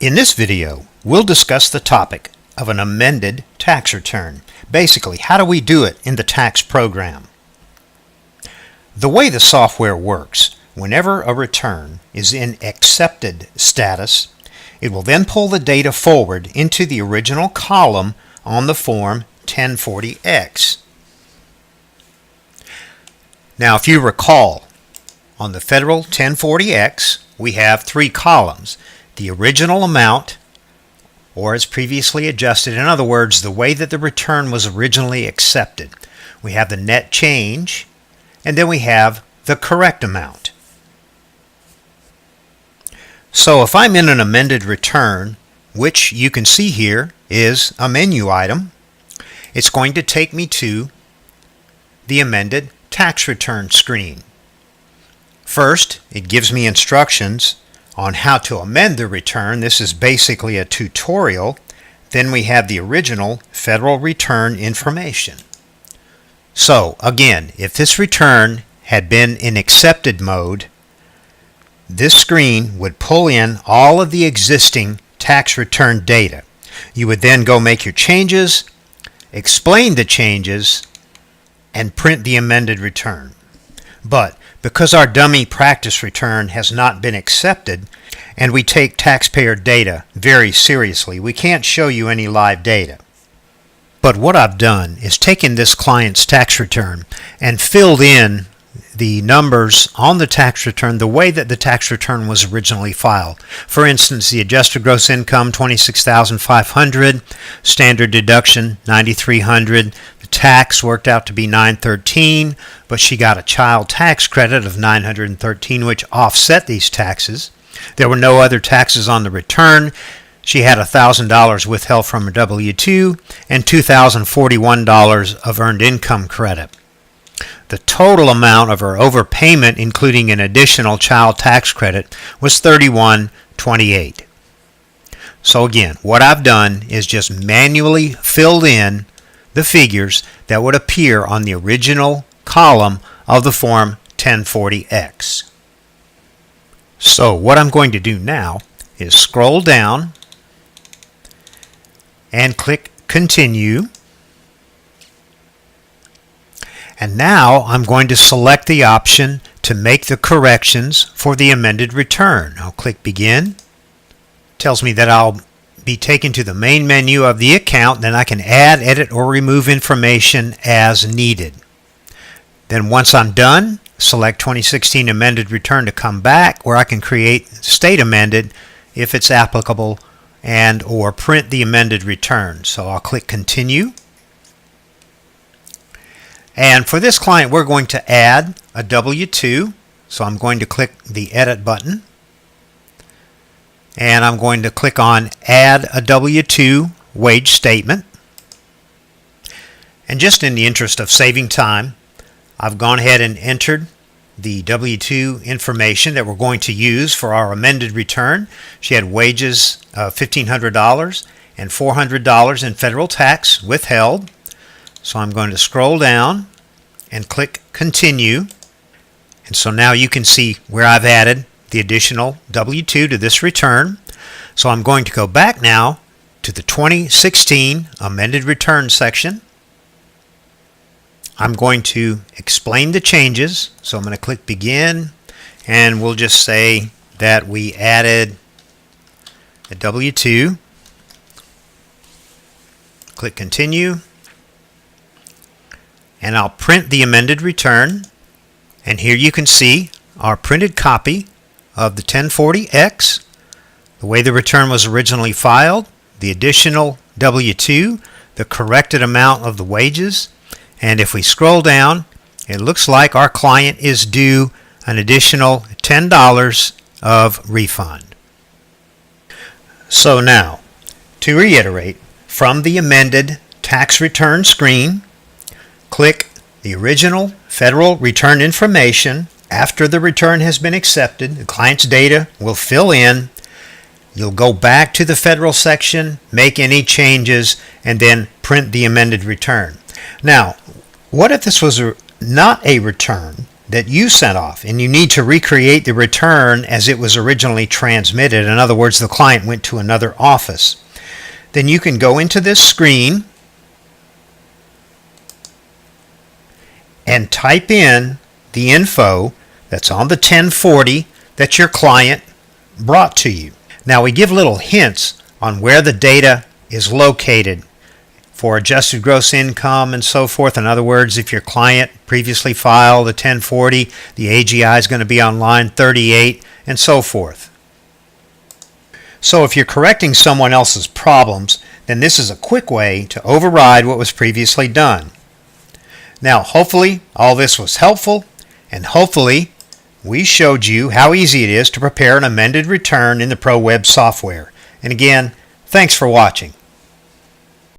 In this video, we'll discuss the topic of an amended tax return. Basically, how do we do it in the tax program? The way the software works, whenever a return is in accepted status, it will then pull the data forward into the original column on the form 1040X. Now, if you recall, on the federal 1040X, we have three columns. The original amount, or as previously adjusted, in other words, the way that the return was originally accepted. We have the net change, and then we have the correct amount. So if I'm in an amended return, which you can see here is a menu item, it's going to take me to the amended tax return screen. First, it gives me instructions on how to amend the return. This is basically a tutorial. Then we have the original federal return information. So again, if this return had been in accepted mode, this screen would pull in all of the existing tax return data. You would then go make your changes, explain the changes, and print the amended return. But because our dummy practice return has not been accepted, and we take taxpayer data very seriously, we can't show you any live data. But what I've done is taken this client's tax return and filled in the numbers on the tax return the way that the tax return was originally filed. For instance, the adjusted gross income $26,500, standard deduction $9,300. The tax worked out to be $913, but she got a child tax credit of $913, which offset these taxes. There were no other taxes on the return. She had $1,000 withheld from her W-2 and $2,041 of earned income credit. The total amount of her overpayment, including an additional child tax credit, was $3128. So again, what I've done is just manually filled in the figures that would appear on the original column of the form 1040X. So what I'm going to do now is scroll down and click Continue. And now I'm going to select the option to make the corrections for the amended return. I'll click Begin. It tells me that I'll be taken to the main menu of the account. Then I can add, edit, or remove information as needed. Then once I'm done, select 2016 amended return to come back, where I can create state amended if it's applicable, and or print the amended return. So I'll click Continue. And for this client, we're going to add a W-2. So I'm going to click the Edit button. And I'm going to click on Add a W-2 wage statement. And just in the interest of saving time, I've gone ahead and entered the W-2 information that we're going to use for our amended return. She had wages of $1,500 and $400 in federal tax withheld. So I'm going to scroll down and click Continue. And so now you can see where I've added the additional W-2 to this return. So I'm going to go back now to the 2016 amended return section. I'm going to explain the changes. So I'm going to click Begin, and we'll just say that we added a W-2. Click Continue. And I'll print the amended return. And here you can see our printed copy of the 1040X, the way the return was originally filed, the additional W-2, the corrected amount of the wages. And if we scroll down, it looks like our client is due an additional $10 of refund. So now, to reiterate, from the amended tax return screen, click the original federal return information. After the return has been accepted, the client's data will fill in. You'll go back to the federal section, make any changes, and then print the amended return. Now, what if this was not a return that you sent off, and you need to recreate the return as it was originally transmitted. In other words, the client went to another office. Then you can go into this screen and type in the info that's on the 1040 that your client brought to you. Now we give little hints on where the data is located for adjusted gross income and so forth. In other words, if your client previously filed a 1040, the AGI is going to be on line 38 and so forth. So if you're correcting someone else's problems, then this is a quick way to override what was previously done. Now, hopefully all this was helpful, and hopefully we showed you how easy it is to prepare an amended return in the ProWeb software. And again, thanks for watching.